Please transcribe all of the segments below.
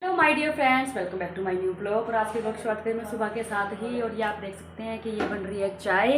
Hello my dear friends, welcome back to my new blog. और आज के blog शुरुआत करें मैं सुबह के साथ ही। और ये आप देख सकते हैं कि ये बन रही है चाय।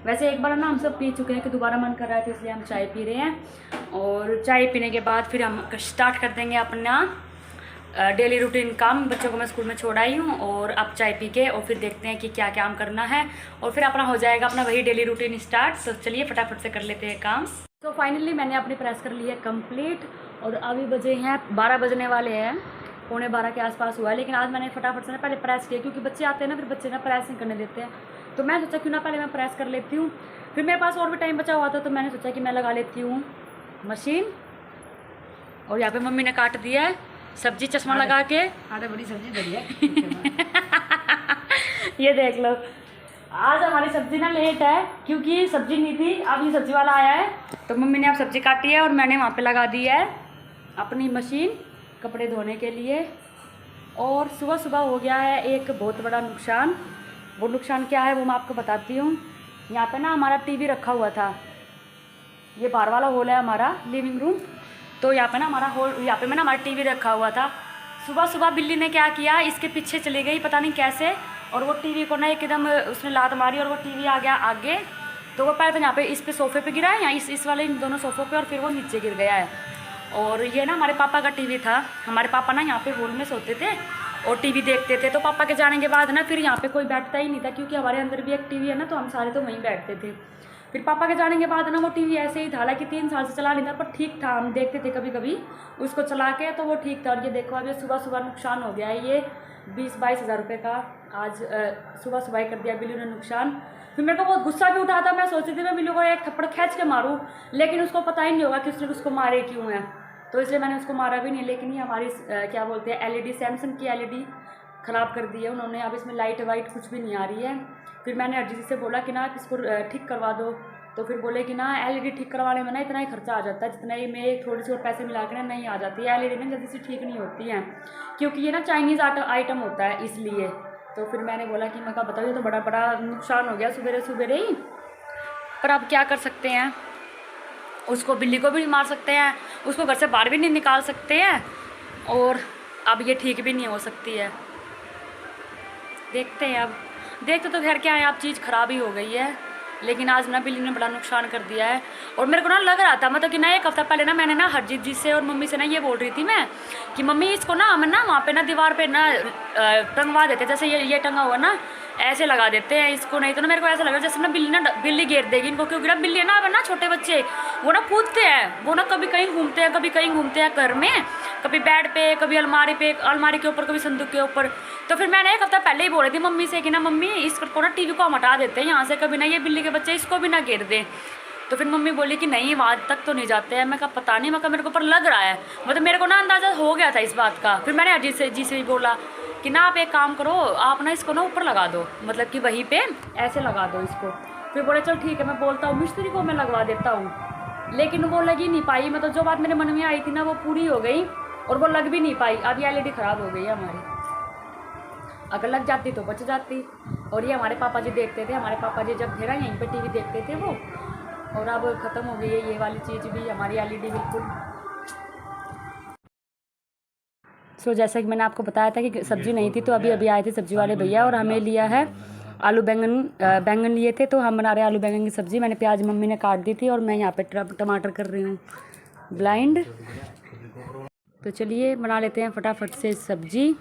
वैसे एक बार ना हम सब पी चुके हैं कि दोबारा मन कर रहा है, तो इसलिए हम चाय पी रहे हैं। और चाय पीने के बाद फिर हम स्टार्ट कर देंगे अपना डेली रूटीन काम। बच्चों को मैं स्कूल में छोड़ आई हूँ और अब चाय पी के और फिर देखते हैं कि क्या काम करना है। और फिर अपना हो जाएगा अपना वही डेली रूटीन स्टार्ट। तो चलिए फटाफट से कर लेते हैं काम। तो फाइनली मैंने अपनी प्रेस कर ली है कंप्लीट। और अभी बजे हैं 12 बजने वाले हैं, 11:15 के आसपास हुआ है। लेकिन आज मैंने फटाफट से ना पहले प्रेस किया, क्योंकि बच्चे आते हैं ना, फिर बच्चे ना प्रेस नहीं करने देते हैं। तो मैं सोचा क्यों ना पहले मैं प्रेस कर लेती हूँ। फिर मेरे पास और भी टाइम बचा हुआ था, तो मैंने सोचा कि मैं लगा लेती हूँ मशीन। और यहाँ पे मम्मी ने काट दिया है सब्जी चश्मा लगा के। आधा बड़ी सब्जी धरी है। ये देख लो, आज हमारी सब्जी ना लेट है क्योंकि सब्जी नहीं थी। अब ये सब्जी वाला आया है, तो मम्मी ने अब सब्जी काटी है और मैंने वहाँ पे लगा दी है अपनी मशीन कपड़े धोने के लिए। और सुबह सुबह हो गया है एक बहुत बड़ा नुकसान। वो नुकसान क्या है वो मैं आपको बताती हूँ। यहाँ पे ना हमारा टीवी रखा हुआ था, ये बाहर वाला हॉल है हमारा लिविंग रूम। तो यहाँ पे ना हमारा हॉल, यहाँ पे मैं ना हमारा टीवी रखा हुआ था। सुबह सुबह बिल्ली ने क्या किया, इसके पीछे चली गई पता नहीं कैसे, और वो टीवी को ना एकदम उसने लात मारी और वो टीवी आ गया आगे। तो वो पहले तो यहाँ पे इस पे सोफे पे गिरा है, यहाँ इस वाले इन दोनों सोफों पे, और फिर वो नीचे गिर गया है। और ये ना हमारे पापा का टीवी था। हमारे पापा ना यहाँ पे हॉल में सोते थे और टीवी देखते थे। तो पापा के जाने के बाद ना फिर यहाँ पे कोई बैठता ही नहीं था, क्योंकि हमारे अंदर भी एक टीवी है ना, तो हम सारे तो वहीं बैठते थे। फिर पापा के जाने के बाद ना वो टीवी ऐसे ही था, हालांकि 3 साल से चला नहीं था, पर ठीक था, हम देखते थे कभी कभी उसको चला के, तो वो ठीक था। और ये देखो अभी सुबह सुबह नुकसान हो गया है, ये 20-22 हज़ार रुपये का आज सुबह सुबह ही कर दिया बिल्ली ने नुकसान। फिर मेरे को बहुत गुस्सा भी उठा था। मैं सोचती थी मैं बिल्ली को एक थप्पड़ खींच के मारूं, लेकिन उसको पता ही नहीं होगा कि उसने उसको मारे क्यों है, तो इसलिए मैंने उसको मारा भी नहीं। लेकिन ये हमारी क्या बोलते हैं एलईडी, सैमसंग की एलईडी ख़राब कर दी है उन्होंने। अब इसमें लाइट वाइट कुछ भी नहीं आ रही है। फिर मैंने अर्जी जी से बोला कि ना आप इसको ठीक करवा दो, तो फिर बोले कि ना एलईडी ठीक करवाने में ना इतना ही खर्चा आ जाता है, जितना ही में थोड़ी सी और पैसे मिला के ना नहीं आ जाती है। एलईडी ना जल्दी से ठीक नहीं होती है, क्योंकि ये ना चाइनीज़ आइटम होता है इसलिए। तो फिर मैंने बोला कि मैं कहा बताओ, ये तो बड़ा बड़ा नुकसान हो गया सुबेरे सुबेरे ही, पर अब क्या कर सकते हैं। उसको बिल्ली को भी नहीं मार सकते हैं, उसको घर से बाहर भी नहीं निकाल सकते हैं, और अब ये ठीक भी नहीं हो सकती है। देखते हैं, अब देखते तो खैर क्या है, अब चीज़ ख़राब ही हो गई है। लेकिन आज ना बिल्ली ने बड़ा नुकसान कर दिया है। और मेरे को ना लग रहा था, मतलब कि ना एक हफ्ता पहले ना मैंने ना हरजीत जी से और मम्मी से ना ये बोल रही थी मैं कि मम्मी इसको ना हम ना वहाँ पे ना दीवार पे ना टंगवा देते, जैसे ये टंगा हुआ ना ऐसे लगा देते हैं इसको। नहीं तो ना मेरे को ऐसा लग रहा है जैसे ना बिल्ली घेर देगी इनको, क्योंकि ना बिल्ली है ना छोटे बच्चे वो ना कूदते हैं, वो ना कभी कहीं घूमते हैं, कभी कहीं घूमते हैं घर में, कभी बेड पे, कभी अलमारी पे, अलमारी के ऊपर, कभी संदूक के ऊपर। तो फिर मैंने एक हफ्ता पहले ही बोल रही थी मम्मी से कि ना मम्मी इसको ना टीवी को हम हटा देते हैं यहाँ से, कभी ना ये बिल्ली के बच्चे इसको भी ना घेर दें। तो फिर मम्मी बोली कि नहीं वहाँ तक तो नहीं जाते हैं। मैं कहा पता नहीं, मैं कहा मेरे को पर लग रहा है, मतलब मेरे को ना अंदाज़ा हो गया था इस बात का। फिर मैंने अजीत जी से भी बोला कि ना आप एक काम करो, आप ना इसको ना ऊपर लगा दो, मतलब कि वहीं पे ऐसे लगा दो इसको। फिर बोले चल ठीक है, मैं बोलता हूँ मिस्त्री को मैं लगवा देता हूँ। लेकिन वो लग ही नहीं पाई, मतलब जो बात मेरे मन में आई थी ना वो पूरी हो गई, और वो लग भी नहीं पाई। अब ये एलईडी ख़राब हो गई है हमारी, अगर लग जाती तो बच जाती। और ये हमारे पापा जी देखते थे, हमारे पापा जी जब थे ना यहीं पे टीवी देखते थे वो, और अब ख़त्म हो गई है ये वाली चीज़ भी, हमारी एलईडी बिल्कुल। सो जैसा कि मैंने आपको बताया था कि सब्ज़ी नहीं थी, तो अभी आए थे सब्ज़ी वाले भैया और हमें लिया है आलू बैंगन लिए थे, तो हम बना रहे हैं आलू बैंगन की सब्ज़ी। मैंने प्याज मम्मी ने काट दी थी और मैं यहाँ पे टमाटर कर रही हूँ ब्लाइंड। तो चलिए बना लेते हैं फटाफट से सब्ज़ी,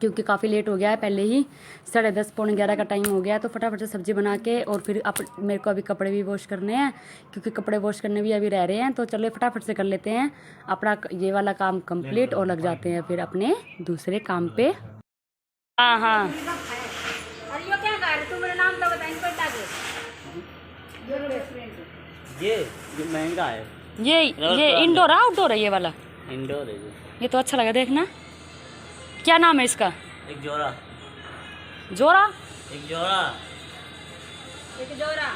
क्योंकि काफ़ी लेट हो गया है, पहले ही 10:30 पौने 11 का टाइम हो गया है। तो फटाफट से सब्ज़ी बना के, और फिर मेरे को अभी कपड़े भी वॉश करने हैं, क्योंकि कपड़े वॉश करने भी अभी रह रहे हैं। तो चलिए फटाफट से कर लेते हैं अपना ये वाला काम कंप्लीट, और लग जाते हैं फिर अपने दूसरे काम पे। हाँ हाँ, अरे ये क्या कर रहे, तू मेरा नाम तो बताएंगे बेटा के। ये महंगा है। ये इंडोर आउटडोर है ये वाला? इंडोर है ये तो अच्छा लगा, देखना क्या नाम है इसका? एक जोड़ा। जोड़ा? एक जोड़ा। एक जोड़ा।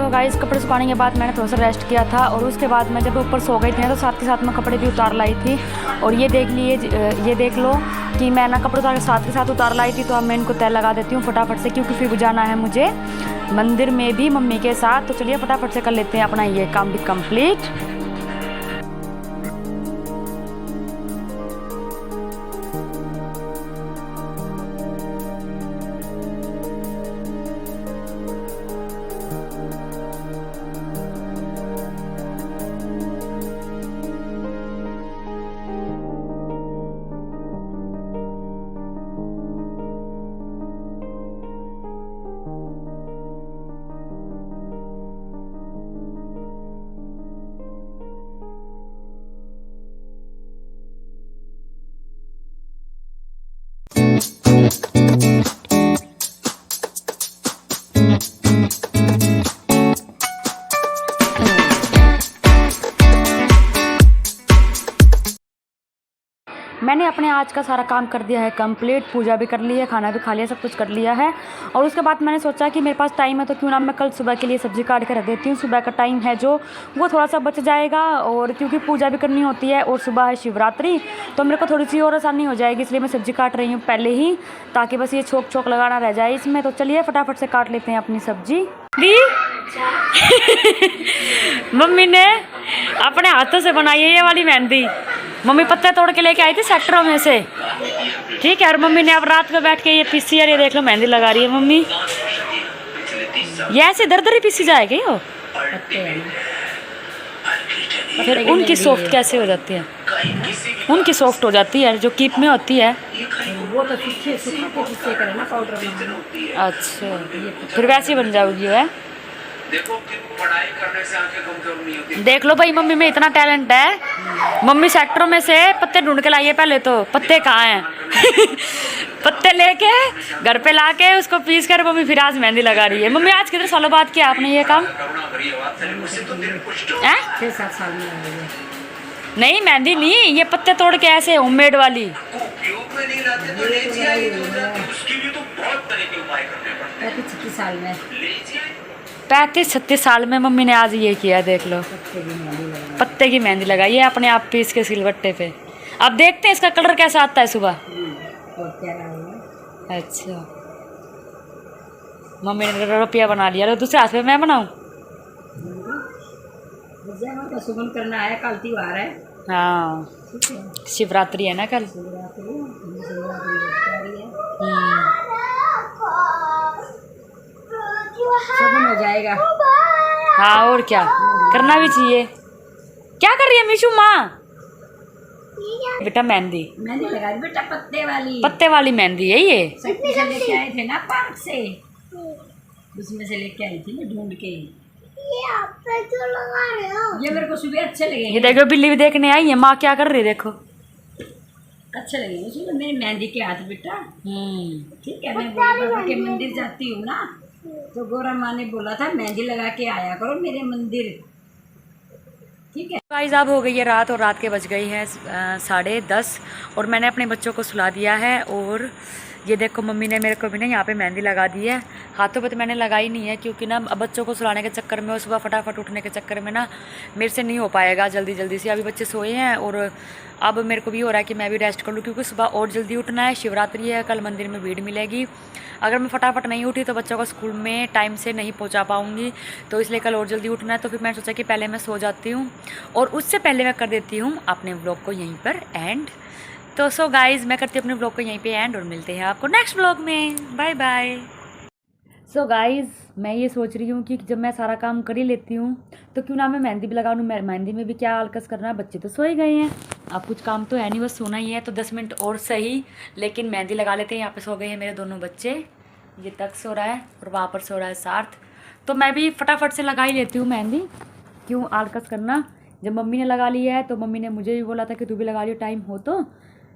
तो गाइस कपड़े सुखाने के बाद मैंने थोड़ा सा रेस्ट किया था और उसके बाद मैं जब ऊपर सो गई थी ना तो साथ के साथ मैं कपड़े भी उतार लाई थी। और ये देख लो कि मैं ना कपड़े उतार के साथ उतार लाई थी। तो अब मैं इनको तय लगा देती हूँ फटाफट से, क्योंकि फिर जाना है मुझे मंदिर में भी मम्मी के साथ। तो चलिए फटाफट से कर लेते हैं अपना ये काम भी कंप्लीट। मैंने अपने आज का सारा काम कर दिया है कंप्लीट, पूजा भी कर ली है, खाना भी खा लिया, सब कुछ कर लिया है। और उसके बाद मैंने सोचा कि मेरे पास टाइम है तो क्यों ना मैं कल सुबह के लिए सब्ज़ी काट के रख देती हूँ। सुबह का टाइम है जो वो थोड़ा सा बच जाएगा, और क्योंकि पूजा भी करनी होती है और सुबह है शिवरात्रि, तो मेरे को थोड़ी सी और आसानी हो जाएगी, इसलिए मैं सब्ज़ी काट रही हूँ पहले ही, ताकि बस ये छोक लगाना रह जाए इसमें। तो चलिए फटाफट से काट लेते हैं अपनी सब्ज़ी। दी मम्मी ने अपने हाथों से बनाई है ये वाली मेहंदी। मम्मी पत्ते तोड़ के लेके आई थी सेक्टरों में से, ठीक है। और मम्मी ने अब रात को बैठ के ये पीसी है, ये देख लो मेहंदी लगा रही है मम्मी। ये ऐसे दर दर पीसी जाएगी हो, फिर उनकी सॉफ्ट कैसे हो जाती है? उनकी सॉफ्ट हो जाती है जो कीप में होती है। वो तो सूखे करे ना पाउडर में। अच्छा, फिर वैसे ही बन जाओगी है। देखो कि पढ़ाई करने से आंखें कमजोर नहीं होती। देख लो भाई मम्मी में इतना टैलेंट है। मम्मी सेक्टरों में से पत्ते ढूंढ के लाई है पहले तो, पत्ते कहाँ हैं पत्ते लेके घर पे लाके उसको पीस कर मम्मी फिर आज मेहंदी लगा रही है। मम्मी आज कितने सालों बाद किया आपने ये काम? हैं? 6-7 साल में हो गया। नहीं मेहंदी नहीं, ये पत्ते तोड़ के ऐसे होममेड वाली। उपयोग में नहीं लाते तो लीजिए आई हो जाती, उसके लिए तो बहुत तरह के उपाय करने पड़ते हैं। 35 साल में लीजिए 35-36 साल में मम्मी ने आज ये किया, देख लो पत्ते की मेहंदी लगाई है अपने आप पीस के सिलबट्टे पे। अब देखते हैं इसका कलर कैसा आता है सुबह। अच्छा, मम्मी ने रुपया बना लिया, दूसरे हाथ पे मैं बनाऊं? सुगम करना है, कल त्योहार है। हाँ शिवरात्रि है ना कल। सुगम हो जाएगा। हाँ और क्या, करना भी चाहिए। क्या कर रही है मीशू माँ? बेटा मेहंदी लगा दी बेटा, पत्ते वाली मेहंदी है ये। शक्ति से लेके आए थे ना पार्क से, उसमें से लेके आई थी मैं ढूंढ के। ये आप पे क्यों लगा रहे हो? ये मेरे को सुबह अच्छे लगे। ये देखो बिल्ली भी देखने आई है, माँ क्या कर रही है देखो। अच्छे लगे उसमें मेरी मेहंदी के हाथ बेटा। ठीक है, मैं बाबा के मंदिर जाती हूँ ना, तो गौरा माँ ने बोला था मेहंदी लगा के आया करो मेरे मंदिर, ठीक है। गाइस अब हो गई है रात, और रात के बज गई है 10:30, और मैंने अपने बच्चों को सुला दिया है। और ये देखो मम्मी ने मेरे को भी ना यहाँ पे मेहंदी लगा दी है। हाथों पे तो मैंने लगाई नहीं है, क्योंकि ना अब बच्चों को सुलाने के चक्कर में और सुबह फटाफट उठने के चक्कर में ना मेरे से नहीं हो पाएगा जल्दी से। अभी बच्चे सोए हैं और अब मेरे को भी हो रहा है कि मैं भी रेस्ट कर लूँ, क्योंकि सुबह और जल्दी उठना है। शिवरात्रि है कल, मंदिर में भीड़ मिलेगी। अगर मैं फटाफट नहीं उठी तो बच्चों को स्कूल में टाइम से नहीं पहुंचा पाऊंगी, तो इसलिए कल और जल्दी उठना है। तो फिर मैंने सोचा कि पहले मैं सो जाती हूँ, और उससे पहले मैं कर देती हूँ अपने व्लॉग को यहीं पर एंड। तो सो गाइज़ मैं करती हूँ अपने व्लॉग को यहीं पे एंड, और मिलते हैं आपको नेक्स्ट व्लॉग में। Bye bye. सो गाइज़ मैं ये सोच रही हूँ कि जब मैं सारा काम कर ही लेती हूँ तो क्यों ना मैं मेहंदी भी लगा लूँ। मेहंदी में भी क्या आलकस करना है, बच्चे तो सो ही गए हैं, अब कुछ काम तो है नहीं, बस सोना ही है। तो 10 मिनट और सही, लेकिन मेहंदी लगा लेते हैं। यहाँ पे सो गए हैं मेरे दोनों बच्चे, ये तक सो रहा है और वहाँ पर सो रहा है सार्थ। तो मैं भी फटाफट से लगा ही लेती हूँ मेहंदी, क्यों आलकस करना। जब मम्मी ने लगा लिया है तो मम्मी ने मुझे भी बोला था कि तू भी लगा लियो, टाइम हो तो।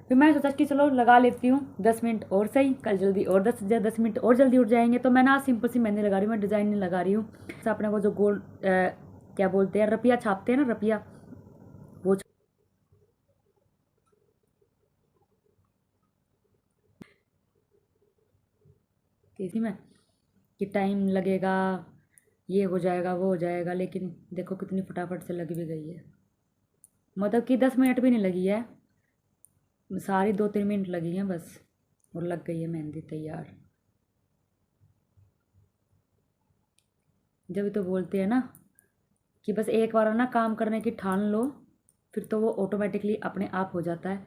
फिर मैंने सोचा कि चलो लगा लेती हूँ 10 मिनट और सही, कल जल्दी और 10 मिनट और जल्दी उठ जाएंगे। तो मैं ना सिंपल सी मेहंदी लगा रही हूँ, मैं डिज़ाइन नहीं लगा रही हूँ। अपने को जो गोल क्या बोलते हैं, रपिया छापते हैं ना, रपिया, वो इसी में कि टाइम लगेगा ये हो जाएगा वो हो जाएगा, लेकिन देखो कितनी फटाफट से लग भी गई है। मतलब कि 10 मिनट भी नहीं लगी है, सारी 2-3 मिनट लगी हैं बस, और लग गई है मेहंदी तैयार। जब तो बोलते हैं ना कि बस एक बार ना काम करने की ठान लो, फिर तो वो ऑटोमेटिकली अपने आप हो जाता है।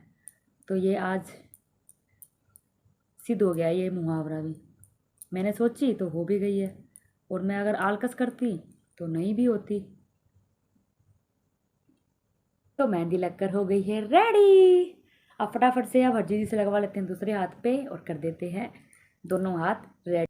तो ये आज सिद्ध हो गया ये मुहावरा भी, मैंने सोची तो हो भी गई है, और मैं अगर आलकस करती तो नहीं भी होती। तो मेहंदी लगकर हो गई है रेडी। अब फटाफट से अब हरजी से लगवा लेते हैं दूसरे हाथ पे और कर देते हैं दोनों हाथ रेडी।